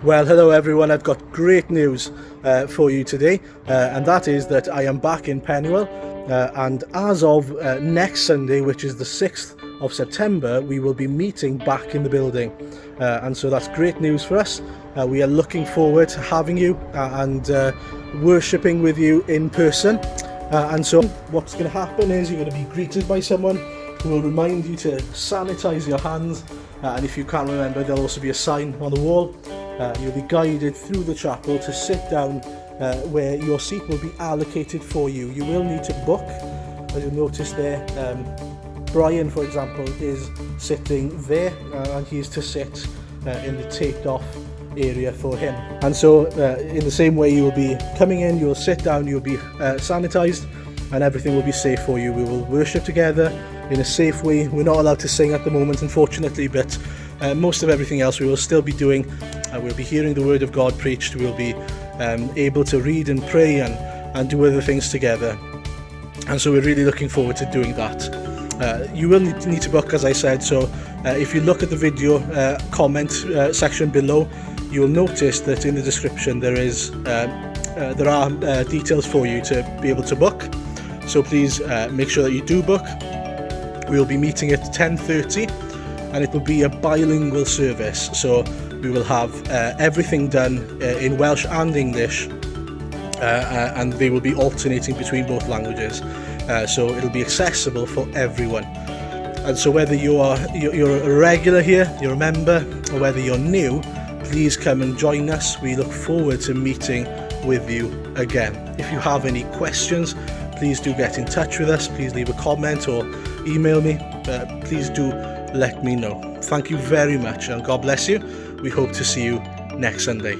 Well, hello everyone, I've got great news for you today, and that is that I am back in Pennywell, and as of next Sunday, which is the 6th of September, we will be meeting back in the building, and so that's great news for us. We are looking forward to having you and worshipping with you in person, and so what's going to happen is you're going to be greeted by someone who will remind you to sanitize your hands, and if you can't remember, there'll also be a sign on the wall. You'll be guided through the chapel to sit down where your seat will be allocated for you. You will need to book, as you'll notice there. Brian, for example, is sitting there, and he is to sit in the taped off area for him. And so in the same way, you will be coming in, you'll sit down, you'll be sanitized, and everything will be safe for you. We will worship together in a safe way. We're not allowed to sing at the moment, unfortunately, but most of everything else we will still be doing. We'll be hearing the word of God preached. We'll be able to read and pray and do other things together. And so we're really looking forward to doing that. You will need to book, as I said, so if you look at the video comment section below, you'll notice that in the description there are details for you to be able to book. So please make sure that you do book. We'll be meeting at 10:30, and it will be a bilingual service, so we will have everything done in Welsh and English, and they will be alternating between both languages, so it'll be accessible for everyone. And so whether you're a regular here, you're a member, or whether you're new, please come and join us. We look forward to meeting with you again. If you have any questions, please do get in touch with us. Please leave a comment or email me. Please do let me know. Thank you very much, and God bless you. We hope to see you next Sunday.